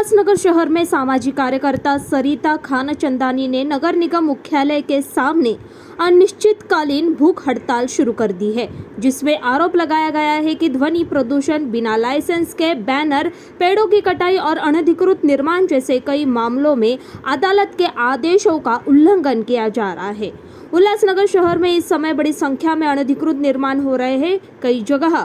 उल्लासनगर शहर में सामाजिक कार्यकर्ता सरिता खानचंदानी ने नगर निगम मुख्यालय के सामने अनिश्चितकालीन भूख हड़ताल शुरू कर दी है, जिसमें आरोप लगाया गया है कि ध्वनि प्रदूषण, बिना लाइसेंस के बैनर, पेड़ों की कटाई और अनधिकृत निर्माण जैसे कई मामलों में अदालत के आदेशों का उल्लंघन किया जा रहा है। उल्लासनगर शहर में इस समय बड़ी संख्या में अनधिकृत निर्माण हो रहे हैं। कई जगह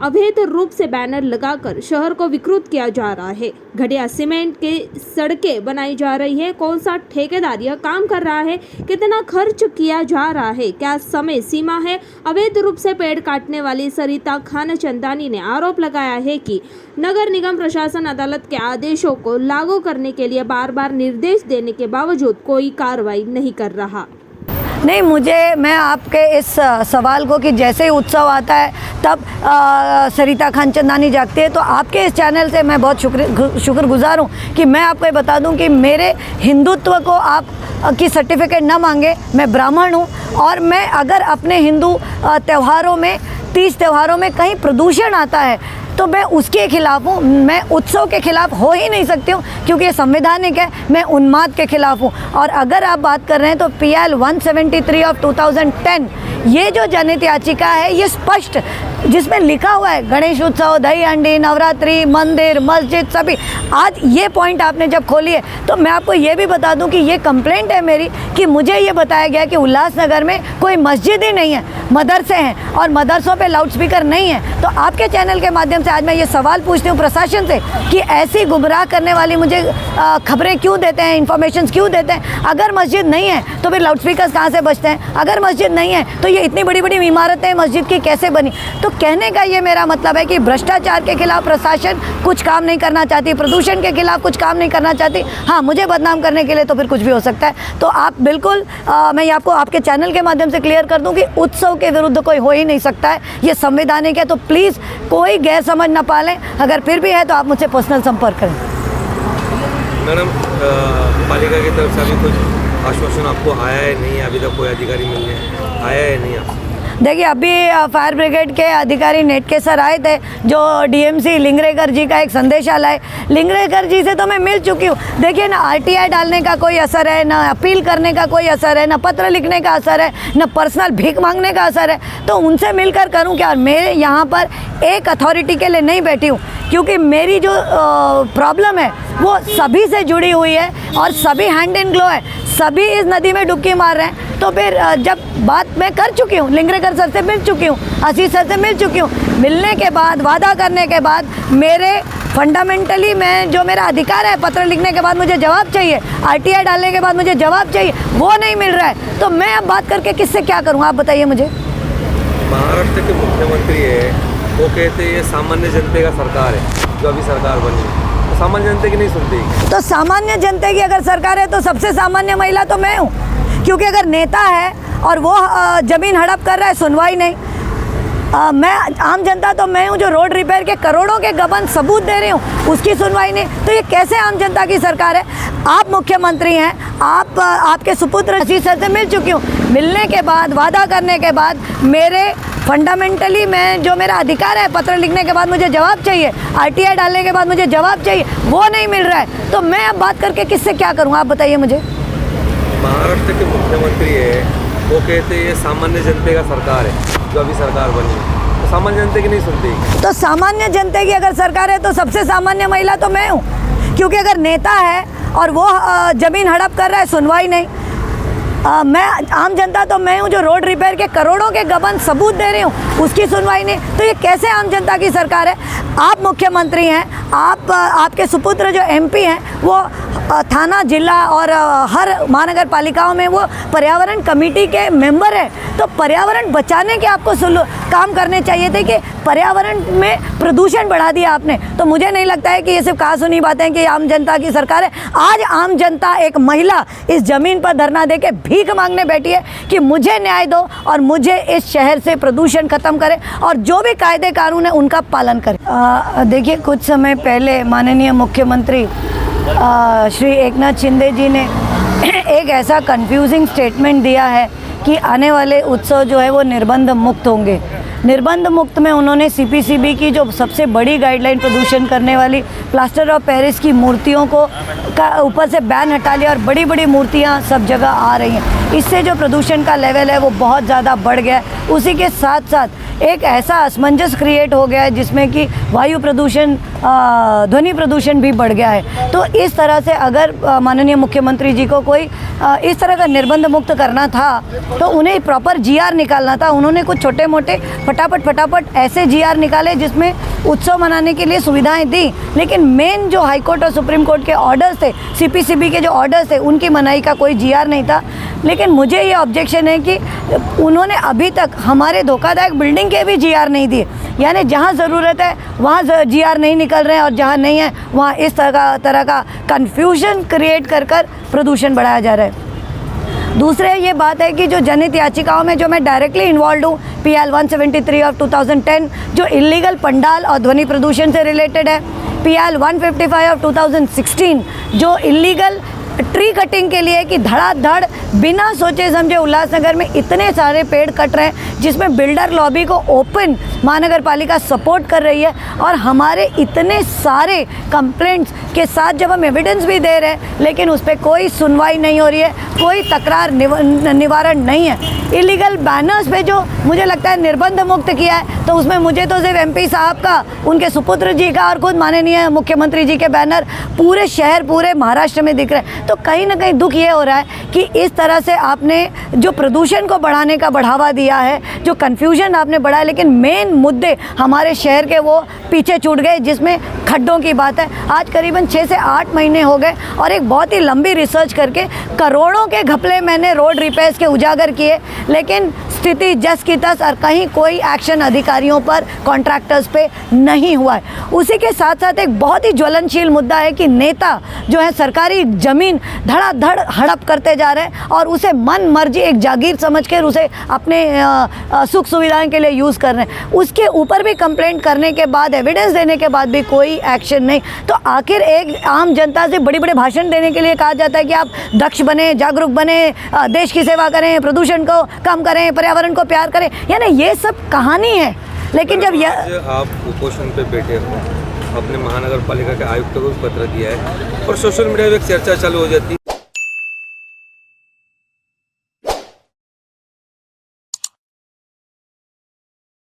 अवैध रूप से बैनर लगाकर शहर को विकृत किया जा रहा है। घटिया सीमेंट की सड़कें बनाई जा रही है। कौन सा ठेकेदार यह काम कर रहा है, कितना खर्च किया जा रहा है, क्या समय सीमा है। अवैध रूप से पेड़ काटने वाली सरिता खानचंदानी ने आरोप लगाया है कि नगर निगम प्रशासन अदालत के आदेशों को लागू करने के लिए बार बार निर्देश देने के बावजूद कोई कार्रवाई नहीं कर रहा। नहीं, मैं आपके इस सवाल को कि जैसे ही उत्सव आता है तब सरिता खानचंदानी जागती है, तो आपके इस चैनल से मैं बहुत शुक्रगुजार हूँ कि मैं आपको ये बता दूँ कि मेरे हिंदुत्व को आप की सर्टिफिकेट न मांगे। मैं ब्राह्मण हूँ और मैं अगर अपने हिंदू त्योहारों में, तीज त्योहारों में कहीं प्रदूषण आता है तो मैं उसके खिलाफ हूँ। मैं उत्सव के खिलाफ हो ही नहीं सकती हूँ क्योंकि ये संवैधानिक है। मैं उन्माद के खिलाफ हूँ। और अगर आप बात कर रहे हैं तो PL 173 ऑफ 2010 ये जो जनहित याचिका है, ये स्पष्ट जिसमें लिखा हुआ है गणेश उत्सव, दही हंडी, नवरात्रि, मंदिर, मस्जिद सभी। आज ये पॉइंट आपने जब खोली है तो मैं आपको ये भी बता दूं कि ये कंप्लेंट है मेरी कि मुझे ये बताया गया कि उल्लासनगर में कोई मस्जिद ही नहीं है, मदरसे हैं और मदरसों पे लाउडस्पीकर नहीं है। तो आपके चैनल के माध्यम से आज मैं ये सवाल पूछती हूँ प्रशासन से कि ऐसी गुमराह करने वाली मुझे खबरें क्यों देते हैं, इन्फॉर्मेशन क्यों देते हैं। अगर मस्जिद नहीं है तो फिर लाउडस्पीकर कहाँ से बजते हैं। अगर मस्जिद नहीं है तो ये इतनी बड़ी बड़ी इमारतें मस्जिद की कैसे बनी। तो कहने का ये मेरा मतलब है कि भ्रष्टाचार के खिलाफ प्रशासन कुछ काम नहीं करना चाहती, प्रदूषण के खिलाफ कुछ काम नहीं करना चाहती। हाँ, मुझे बदनाम करने के लिए तो फिर कुछ भी हो सकता है। तो आप बिल्कुल मैं ये आपको आपके चैनल के माध्यम से क्लियर कर दूं कि उत्सव के विरुद्ध कोई हो ही नहीं सकता है। ये संवैधानिक है। तो प्लीज़ कोई गैर समझ न पालें। अगर फिर भी है तो आप मुझसे पर्सनल संपर्क करें। मैडम, पालिका की तरफ से अभी कुछ आश्वासन आपको आया है नहीं? अभी तक कोई अधिकारी मिलने आया है नहीं आपको? देखिए, अभी फायर ब्रिगेड के अधिकारी नेटके सर आए थे जो DMC लिंगरेकर जी का एक संदेशा लाए। लिंगरेकर जी से तो मैं मिल चुकी हूँ। देखिए ना, RTI डालने का कोई असर है, ना अपील करने का कोई असर है, ना पत्र लिखने का असर है, ना पर्सनल भीख मांगने का असर है। तो उनसे मिलकर करूँ क्या? मेरे यहाँ पर एक अथॉरिटी के लिए नहीं बैठी हूँ क्योंकि मेरी जो प्रॉब्लम है वो सभी से जुड़ी हुई है और सभी हैंड इन ग्लो है। सभी इस नदी में डुबकी मार रहे हैं। तो फिर जब बात मैं कर चुकी हूँ, लिंगरेकर सर से मिल चुकी हूँ, आशीष सर से मिल चुकी हूँ। मिलने के बाद, वादा करने के बाद, मेरे फंडामेंटली मैं जो मेरा अधिकार है, पत्र लिखने के बाद मुझे जवाब चाहिए, RTI डालने के बाद मुझे जवाब चाहिए, वो नहीं मिल रहा है। तो मैं अब बात करके किससे क्या करूँ, आप बताइए मुझे। महाराष्ट्र के मुख्यमंत्री है, वो कहते हैं ये सामान्य जनता का सरकार है जो अभी सरकार बनी है, तो सामान्य जनता की नहीं सुनती। तो सामान्य जनता की अगर सरकार है तो सबसे सामान्य महिला तो मैं हूँ, क्योंकि अगर नेता है और वो ज़मीन हड़प कर रहा है, सुनवाई नहीं। मैं आम जनता तो मैं हूँ जो रोड रिपेयर के करोड़ों के गबन सबूत दे रही हूँ, उसकी सुनवाई नहीं। तो ये कैसे आम जनता की सरकार है? आप मुख्यमंत्री हैं, आपके सुपुत्र आशीष सर से मिल चुकी हूँ। मिलने के बाद, वादा करने के बाद, मेरे फंडामेंटली मैं जो मेरा अधिकार है, पत्र लिखने के बाद मुझे जवाब चाहिए, RTI डालने के बाद मुझे जवाब चाहिए, वो नहीं मिल रहा है। तो मैं अब बात करके किससे क्या करूँ, आप बताइए मुझे। महाराष्ट्र के मुख्यमंत्री है, वो कहते हैं ये सामान्य जनता का सरकार है जो अभी सरकार बनी है, तो सामान्य जनता की नहीं सुनती। तो सामान्य जनता की अगर सरकार है तो सबसे सामान्य महिला तो मैं हूँ, क्योंकि अगर नेता है और वो ज़मीन हड़प कर रहा है, सुनवाई नहीं। मैं आम जनता तो मैं हूँ जो रोड रिपेयर के करोड़ों के गबन सबूत दे रही हूँ, उसकी सुनवाई नहीं। तो ये कैसे आम जनता की सरकार है? आप मुख्यमंत्री हैं, आपके सुपुत्र जो MP हैं वो थाना, जिला और हर महानगर पालिकाओं में वो पर्यावरण कमेटी के मेंबर हैं। तो पर्यावरण बचाने के आपको काम करने चाहिए थे कि पर्यावरण में प्रदूषण बढ़ा दिया आपने। तो मुझे नहीं लगता है कि ये सिर्फ कहा सुनी बातें कि आम जनता की सरकार है। आज आम जनता, एक महिला इस ज़मीन पर धरना दे के भीख मांगने बैठी है कि मुझे न्याय दो और मुझे इस शहर से प्रदूषण ख़त्म करे और जो भी कायदे कानून है उनका पालन करे। देखिए, कुछ समय पहले माननीय मुख्यमंत्री श्री एकनाथ शिंदे जी ने एक ऐसा कंफ्यूजिंग स्टेटमेंट दिया है कि आने वाले उत्सव जो है वो निर्बंध मुक्त होंगे। निर्बंध मुक्त में उन्होंने सीपीसीबी की जो सबसे बड़ी गाइडलाइन प्रदूषण करने वाली प्लास्टर ऑफ पेरिस की मूर्तियों को ऊपर से बैन हटा लिया और बड़ी बड़ी मूर्तियां सब जगह आ रही हैं। इससे जो प्रदूषण का लेवल है वो बहुत ज़्यादा बढ़ गया है। उसी के साथ साथ एक ऐसा असमंजस क्रिएट हो गया है जिसमें कि वायु प्रदूषण, ध्वनि प्रदूषण भी बढ़ गया है। तो इस तरह से अगर माननीय मुख्यमंत्री जी को कोई इस तरह का निर्बंध मुक्त करना था तो उन्हें प्रॉपर जीआर निकालना था। उन्होंने कुछ छोटे मोटे फटाफट ऐसे जीआर निकाले जिसमें उत्सव मनाने के लिए सुविधाएं दी, लेकिन मेन जो हाई कोर्ट और सुप्रीम कोर्ट के ऑर्डर्स थे, सीपीसीबी के जो ऑर्डर्स थे, उनकी मनाही का कोई जीआर नहीं था। लेकिन मुझे ये ऑब्जेक्शन है कि उन्होंने अभी तक हमारे धोखादायक बिल्डिंग के भी जीआर नहीं दिए। यानी जहाँ ज़रूरत है वहाँ जीआर नहीं निकल रहे हैं और जहाँ नहीं है वहाँ इस तरह का कन्फ्यूजन क्रिएट कर प्रदूषण बढ़ाया जा रहा है। दूसरे ये बात है कि जो जनहित याचिकाओं में जो मैं डायरेक्टली इन्वॉल्व हूँ, PL 173 ऑफ 2010 जो इलीगल पंडाल और ध्वनि प्रदूषण से रिलेटेड है, PL 155 ऑफ 2016 जो इलीगल ट्री कटिंग के लिए कि धड़ाधड़ बिना सोचे समझे उल्लासनगर में इतने सारे पेड़ कट रहे हैं जिसमें बिल्डर लॉबी को ओपन महानगर पालिका सपोर्ट कर रही है। और हमारे इतने सारे कंप्लेंट्स के साथ जब हम एविडेंस भी दे रहे हैं लेकिन उस पर कोई सुनवाई नहीं हो रही है, कोई तकरार निवारण नहीं है। इलीगल बैनर्स पे जो मुझे लगता है निर्बंध मुक्त किया है तो उसमें मुझे तो सिर्फ MP साहब का, उनके सुपुत्र जी का और खुद माननीय मुख्यमंत्री जी के बैनर पूरे शहर, पूरे महाराष्ट्र में दिख रहे हैं। तो कहीं ना कहीं दुख ये हो रहा है कि इस तरह से आपने जो प्रदूषण को बढ़ाने का बढ़ावा दिया है, जो कन्फ्यूजन आपने बढ़ाया, लेकिन मेन मुद्दे हमारे शहर के वो पीछे छूट गए, जिसमें खड्डों की बात है। आज करीबन 6 से 8 महीने हो गए और एक बहुत ही लंबी रिसर्च करके करोड़ों के घपले मैंने रोड रिपेयर्स के उजागर किए, लेकिन स्थिति जस की तस और कहीं कोई एक्शन अधिकारियों पर, कॉन्ट्रैक्टर्स पे नहीं हुआ है। उसी के साथ साथ एक बहुत ही ज्वलनशील मुद्दा है कि नेता जो है सरकारी ज़मीन धड़ाधड़ हड़प करते जा रहे हैं और उसे मन मर्जी एक जागीर समझकर उसे अपने सुख सुविधाओं के लिए यूज़ कर रहे हैं। उसके ऊपर भी कंप्लेंट करने के बाद, एविडेंस देने के बाद भी कोई एक्शन नहीं। तो आखिर एक आम जनता से बड़े बड़े भाषण देने के लिए कहा जाता है कि आप दक्ष बने, जागरूक बने, देश की सेवा करें, प्रदूषण को कम करें, पर्यावरण को प्यार करें, यानी ये सब कहानी है। लेकिन जब आप कुपोषण पे बैठे हो, अपने महानगर पालिका के आयुक्त को भी पत्र दिया है और सोशल मीडिया में एक चर्चा चालू हो जाती